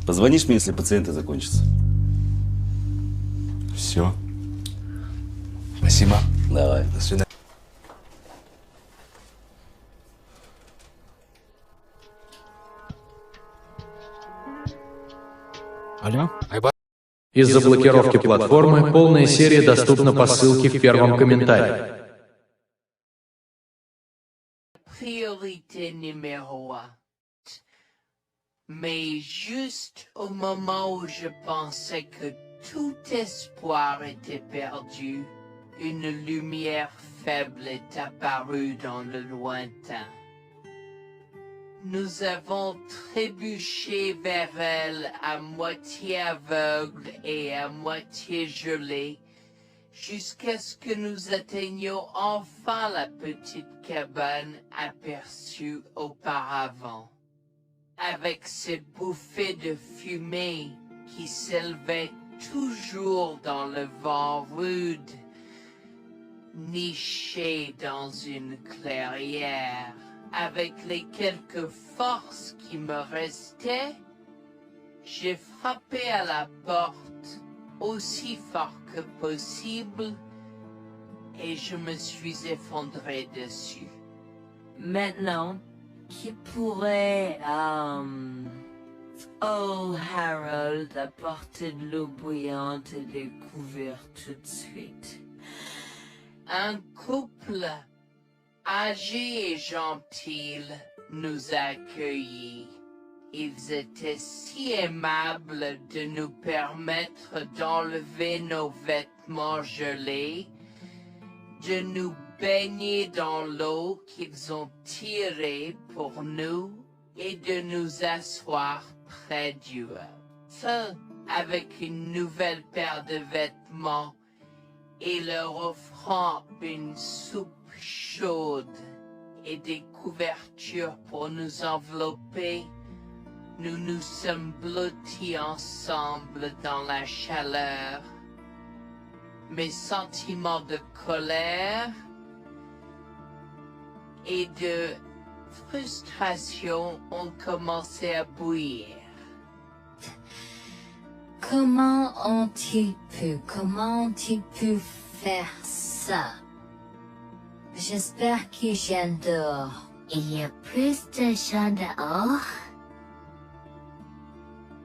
Позвонишь мне, если пациенты закончатся. Все. Спасибо. Давай. До свидания. Алло? Из-за блокировки платформы полная серия доступна по ссылке в первом комментарии. Priorité numéro un. Mais juste au moment où je pensais que tout espoir était perdu, une lumière faible est apparue dans le lointain. Nous avons trébuché vers elle à moitié aveugle et à moitié gelé, jusqu'à ce que nous atteignions enfin la petite cabane aperçue auparavant. Avec ces bouffées de fumée qui s'élevaient toujours dans le vent rude, nichées dans une clairière, avec les quelques forces qui me restaient, j'ai frappé à la porte aussi fort que possible et je me suis effondré dessus. Maintenant, qui pourrait, oh Harold, apporter de l'eau bouillante et des couverts tout de suite? Un couple âgé et gentil nous a accueillis. Ils étaient si aimables de nous permettre d'enlever nos vêtements gelés, de nous baigner dans l'eau qu'ils ont tirée pour nous et de nous asseoir près du feu avec une nouvelle paire de vêtements et leur offrant une soupe chaude et des couvertures pour nous envelopper. Nous nous sommes blottis ensemble dans la chaleur. Mes sentiments de colère et de frustration ont commencé à bouillir. Comment ont-ils pu faire ça? J'espère qu'ils viennent dehors. Il y a plus de gens dehors?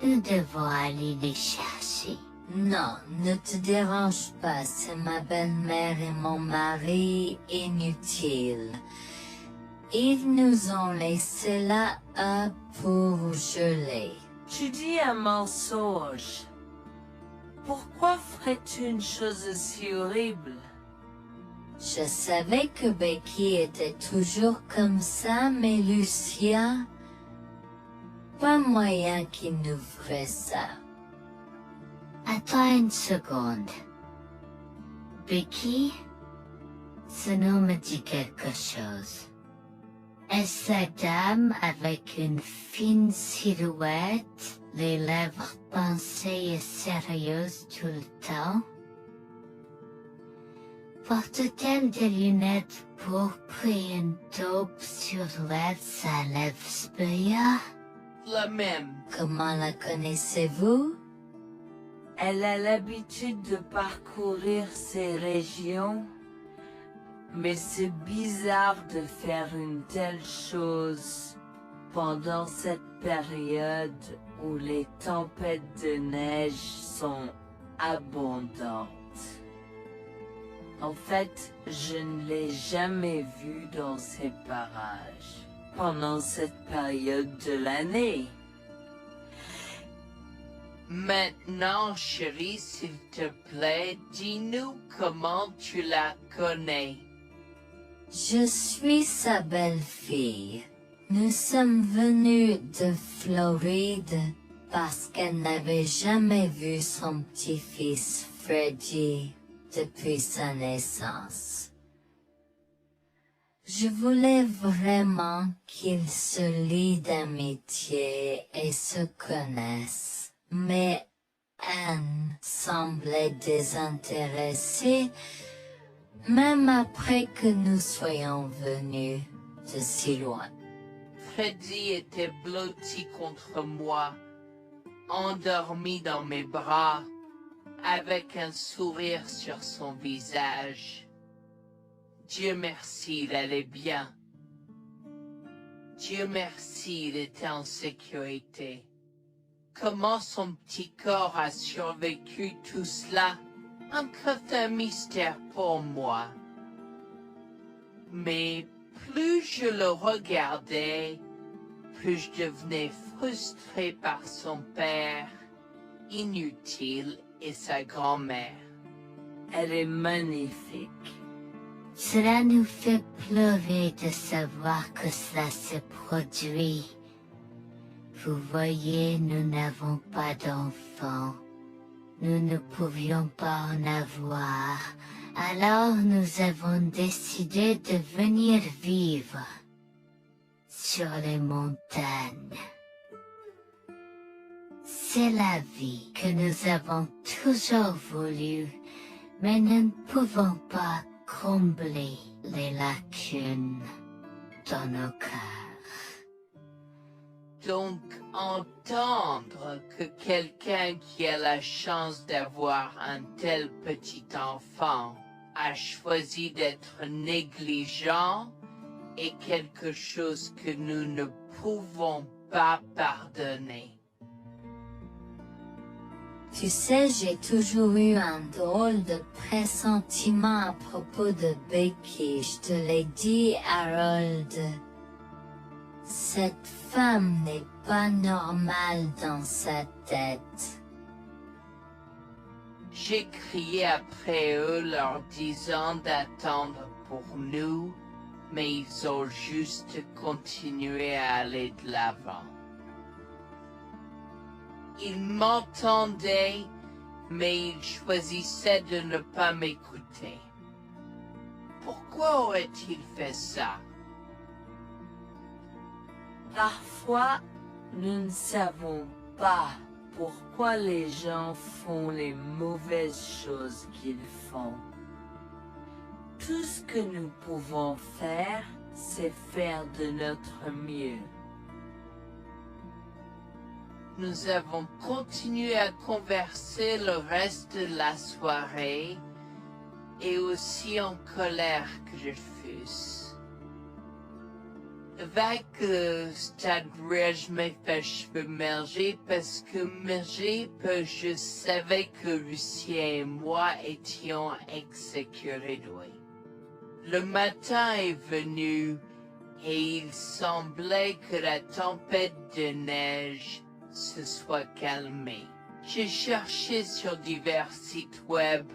Nous devons aller les chercher. Non, ne te dérange pas, c'est ma belle-mère et mon mari inutiles. Ils nous ont laissé là pour geler. Tu dis un mensonge. Pourquoi ferais-tu une chose aussi horrible? Je savais que Becky était toujours comme ça, mais Lucia, pas moyen qu'il nous ferait ça. Attends une seconde. Becky, ce nom me dit quelque chose. Est-ce la dame avec une fine silhouette, les lèvres pincées et sérieuses tout le temps? Porte-t-elle des lunettes pourpres et une taupe sur l'aide sa lèvre spéa? La même. Comment la connaissez-vous? Elle a l'habitude de parcourir ces régions, mais c'est bizarre de faire une telle chose pendant cette période où les tempêtes de neige sont abondantes. En fait, je ne l'ai jamais vue dans ces parages pendant cette période de l'année. Maintenant, chérie, s'il te plaît, dis-nous comment tu la connais. Je suis sa belle-fille. Nous sommes venus de Floride parce qu'elle n'avait jamais vu son petit-fils Freddy depuis sa naissance. Je voulais vraiment qu'ils se lient d'amitié et se connaissent, mais Anne semblait désintéressée, même après que nous soyons venus de si loin. Freddy était blotti contre moi, endormi dans mes bras, avec un sourire sur son visage. Dieu merci, il allait bien. Dieu merci, il était en sécurité. Comment son petit corps a survécu tout cela? Encore un mystère pour moi. Mais plus je le regardais, plus je devenais frustré par son père, inutile, et sa grand-mère. Elle est magnifique. Cela nous fait pleurer de savoir que cela se produit. Vous voyez, nous n'avons pas d'enfants. Nous ne pouvions pas en avoir. Alors nous avons décidé de venir vivre sur les montagnes. C'est la vie que nous avons toujours voulu, mais nous ne pouvons pas combler les lacunes dans nos cœurs. Donc, entendre que quelqu'un qui a la chance d'avoir un tel petit enfant a choisi d'être négligent est quelque chose que nous ne pouvons pas pardonner. Tu sais, j'ai toujours eu un drôle de pressentiment à propos de Becky, je te l'ai dit, Harold. Cette femme n'est pas normale dans sa tête. J'ai crié après eux leur disant d'attendre pour nous, mais ils ont juste continué à aller de l'avant. Ils m'entendaient, mais ils choisissaient de ne pas m'écouter. Pourquoi aurait-il fait ça? Parfois, nous ne savons pas pourquoi les gens font les mauvaises choses qu'ils font. Tout ce que nous pouvons faire, c'est faire de notre mieux. Nous avons continué à converser le reste de la soirée, et aussi en colère que je fusse. Avec le stade où je me fais cheveux merger parce que je savais que Lucien et moi étions exécutés. Le matin est venu et il semblait que la tempête de neige se soit calmée. J'ai cherché sur divers sites web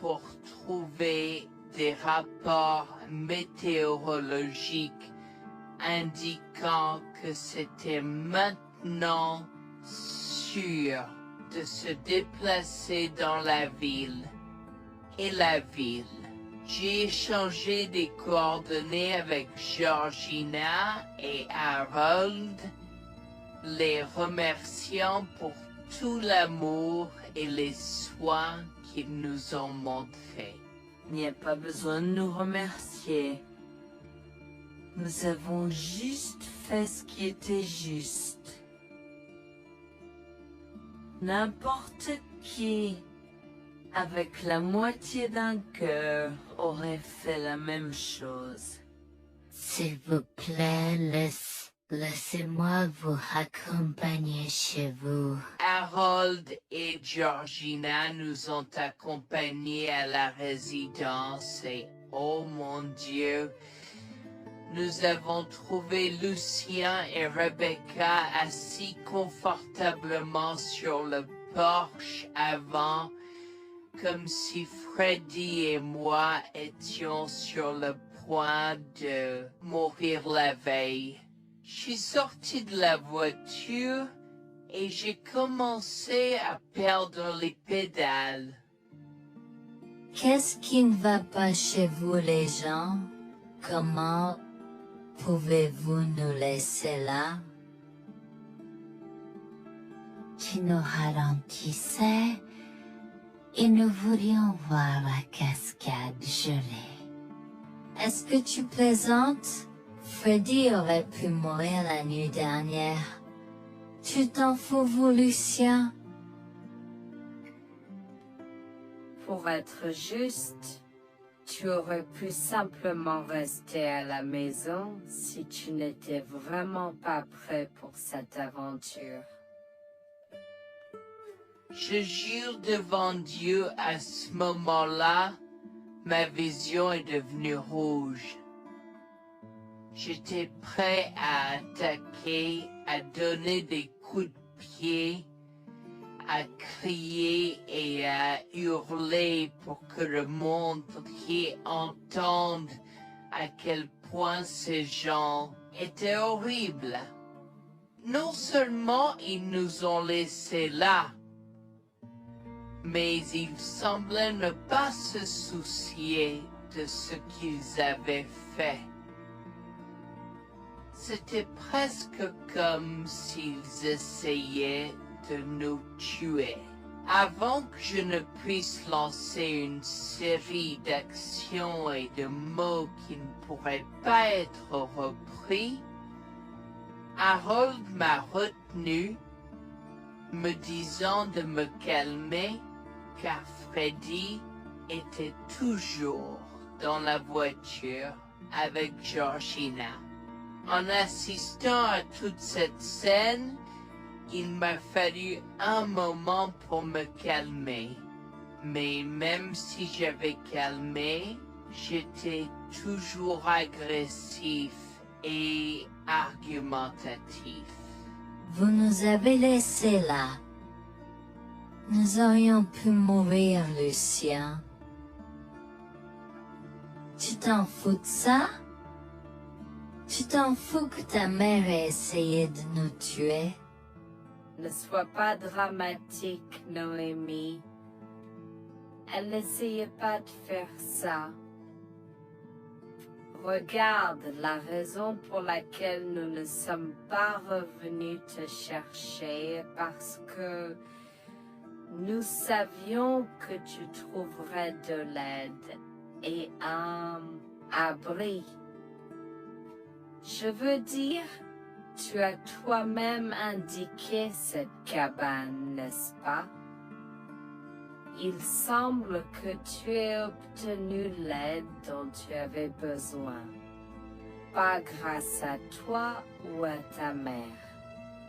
pour trouver des rapports météorologiques indiquant que c'était maintenant sûr de se déplacer dans la ville. Et la ville. J'ai échangé des coordonnées avec Georgina et Harold, les remerciant pour tout l'amour et les soins qu'ils nous ont montrés. Il n'y a pas besoin de nous remercier. Nous avons juste fait ce qui était juste. N'importe qui, avec la moitié d'un cœur, aurait fait la même chose. S'il vous plaît, laissez-moi vous accompagner chez vous. Harold et Georgina nous ont accompagnés à la résidence et, oh mon Dieu, nous avons trouvé Lucien et Rebecca assis confortablement sur le porche avant, comme si Freddy et moi étions sur le point de mourir la veille. Je suis sorti de la voiture et j'ai commencé à perdre les pédales. Qu'est-ce qui ne va pas chez vous, les gens? Comment pouvez-vous nous laisser là? Tu nous ralentissais et nous voulions voir la cascade gelée. Est-ce que tu plaisantes? Freddy aurait pu mourir la nuit dernière. Tu t'en fous, vous, Lucien? Pour être juste, tu aurais pu simplement rester à la maison si tu n'étais vraiment pas prêt pour cette aventure. Je jure devant Dieu, à ce moment-là, ma vision est devenue rouge. J'étais prêt à attaquer, à donner des coups de pied, à crier et à hurler pour que le monde entier entende à quel point ces gens étaient horribles. Non seulement ils nous ont laissés là, mais ils semblaient ne pas se soucier de ce qu'ils avaient fait. C'était presque comme s'ils essayaient de nous tuer. Avant que je ne puisse lancer une série d'actions et de mots qui ne pourraient pas être repris, Harold m'a retenu, me disant de me calmer, car Freddy était toujours dans la voiture avec Georgina. En assistant à toute cette scène, il m'a fallu un moment pour me calmer. Mais même si j'avais calmé, j'étais toujours agressif et argumentatif. Vous nous avez laissés là. Nous aurions pu mourir, Lucien. Tu t'en fous de ça? Tu t'en fous que ta mère ait essayé de nous tuer? Ne sois pas dramatique, Noémie. Elle n'essayait pas de faire ça. Regarde, la raison pour laquelle nous ne sommes pas revenus te chercher est parce que nous savions que tu trouverais de l'aide et un abri. Je veux dire, tu as toi-même indiqué cette cabane, n'est-ce pas? Il semble que tu aies obtenu l'aide dont tu avais besoin. Pas grâce à toi ou à ta mère.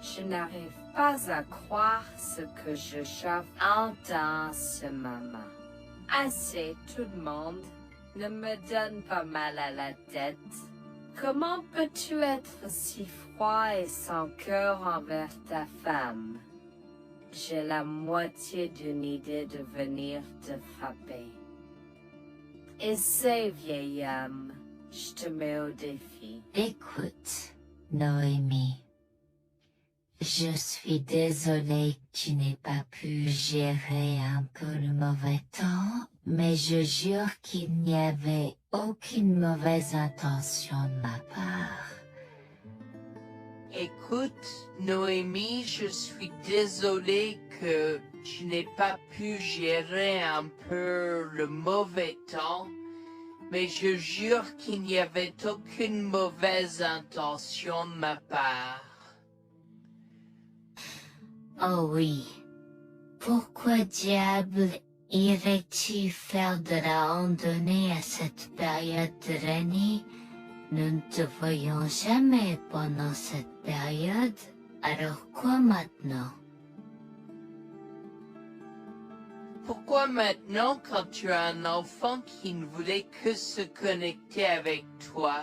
Je n'arrive pas à croire ce que j'entends en ce moment. Assez, tout le monde. Ne me donne pas mal à la tête. Comment peux-tu être si froid et sans cœur envers ta femme? J'ai la moitié d'une idée de venir te frapper. Essaie, vieil homme. Je te mets au défi. Écoute, Noémie. Je suis désolée que tu n'aies pas pu gérer un peu le mauvais temps, mais je jure qu'il n'y avait aucune mauvaise intention de ma part. Écoute, Noémie, je suis désolée que tu n'aies pas pu gérer un peu le mauvais temps, mais je jure qu'il n'y avait aucune mauvaise intention de ma part. Oh oui. Pourquoi diable irais-tu faire de la randonnée à cette période de l'année? Nous ne te voyons jamais pendant cette période, alors quoi maintenant? Pourquoi maintenant quand tu as un enfant qui ne voulait que se connecter avec toi?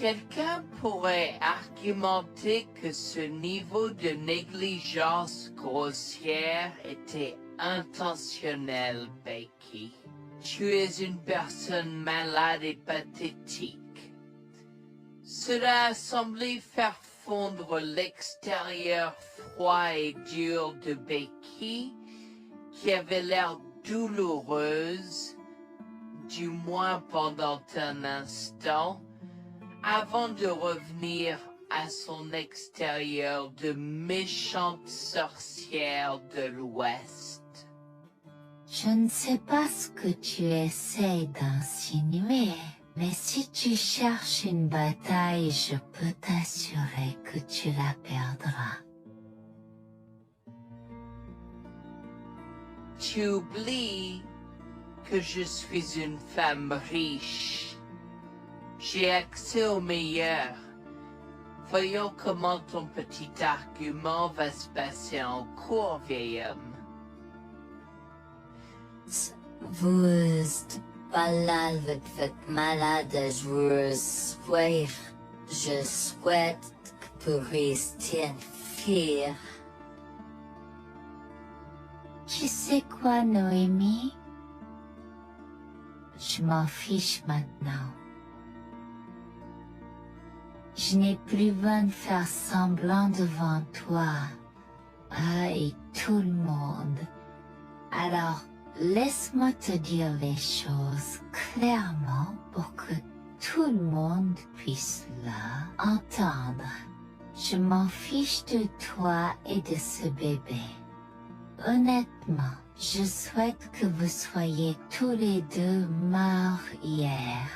Quelqu'un pourrait argumenter que ce niveau de négligence grossière était intentionnel, Becky. Tu es une personne malade et pathétique. Cela a semblé faire fondre l'extérieur froid et dur de Becky, qui avait l'air douloureuse, du moins pendant un instant, avant de revenir à son extérieur de méchante sorcière de l'Ouest. Je ne sais pas ce que tu essaies d'insinuer, Mais si tu cherches une bataille, je peux t'assurer que tu la perdras. Tu oublies que je suis une femme riche. J'ai accès au meilleur. Voyons comment ton petit argument va se passer en cours, vieil homme. Vous balade avec votre malade joueuse sourire. Je souhaite que vous restiez une fille. Tu sais quoi, Noémie? Je m'en fiche maintenant. Je n'ai plus besoin de faire semblant devant toi. Et tout le monde. Alors, laisse-moi te dire les choses clairement pour que tout le monde puisse entendre. Je m'en fiche de toi et de ce bébé. Honnêtement, je souhaite que vous soyez tous les deux morts hier.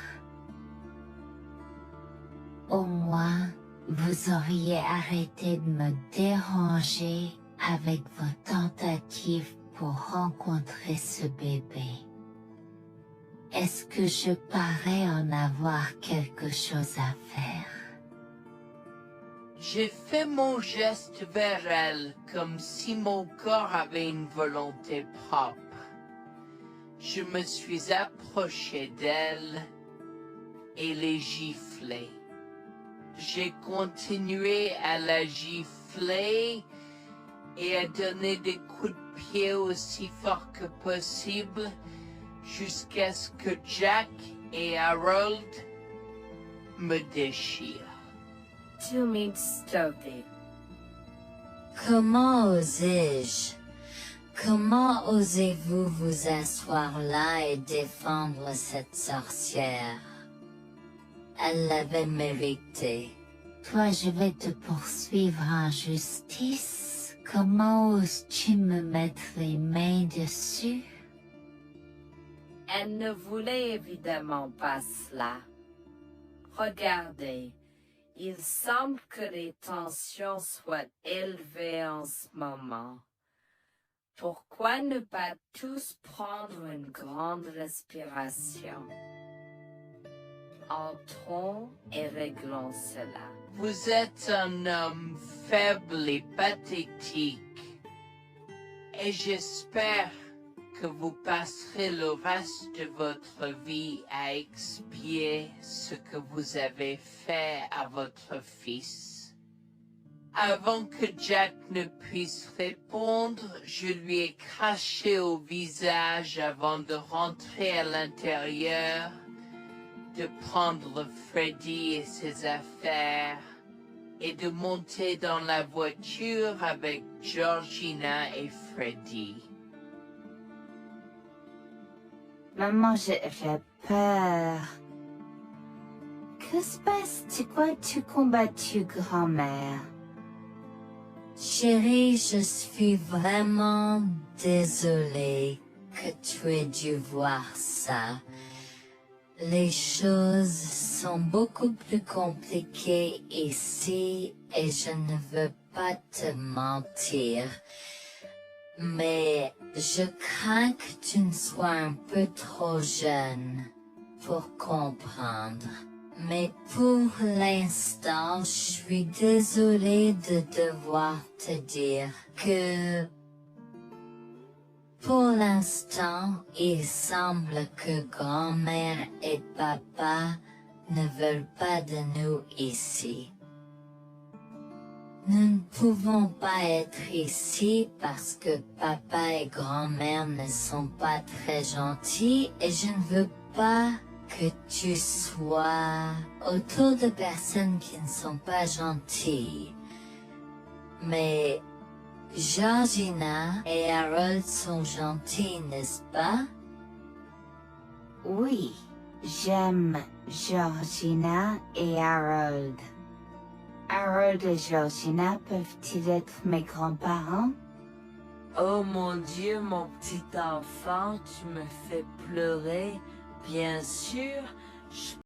Au moins, vous auriez arrêté de me déranger avec vos tentatives pour rencontrer ce bébé. Est-ce que je parais en avoir quelque chose à faire? J'ai fait mon geste vers elle comme si mon corps avait une volonté propre. Je me suis approché d'elle et l'ai giflée. J'ai continué à la gifler et à donner des coups de pied aussi fort que possible jusqu'à ce que Jack et Harold me déchirent. Tu m'insultes. Comment osais-je? Comment osez-vous vous asseoir là et défendre cette sorcière? Elle l'avait mérité. Toi, je vais te poursuivre en justice. Comment oses-tu me mettre les mains dessus? Elle ne voulait évidemment pas cela. Regardez, il semble que les tensions soient élevées en ce moment. Pourquoi ne pas tous prendre une grande respiration? Entrons et réglons cela. Vous êtes un homme faible et pathétique, et j'espère que vous passerez le reste de votre vie à expier ce que vous avez fait à votre fils. Avant que Jack ne puisse répondre, je lui ai craché au visage avant de rentrer à l'intérieur, de prendre Freddy et ses affaires, et de monter dans la voiture avec Georgina et Freddy. Maman, j'ai peur. Que se passe? Tu crois que tu combattu grand-mère? Chérie, je suis vraiment désolée que tu aies dû voir ça. Les choses sont beaucoup plus compliquées ici et je ne veux pas te mentir. Mais je crains que tu ne sois un peu trop jeune pour comprendre. Mais pour l'instant, je suis désolée de devoir te dire que pour l'instant, il semble que grand-mère et papa ne veulent pas de nous ici. Nous ne pouvons pas être ici parce que papa et grand-mère ne sont pas très gentils et je ne veux pas que tu sois autour de personnes qui ne sont pas gentilles. Mais Georgina et Harold sont gentils, n'est-ce pas? Oui, j'aime Georgina et Harold. Harold et Georgina peuvent-ils être mes grands-parents? Oh mon Dieu, mon petit enfant, tu me fais pleurer. Bien sûr, je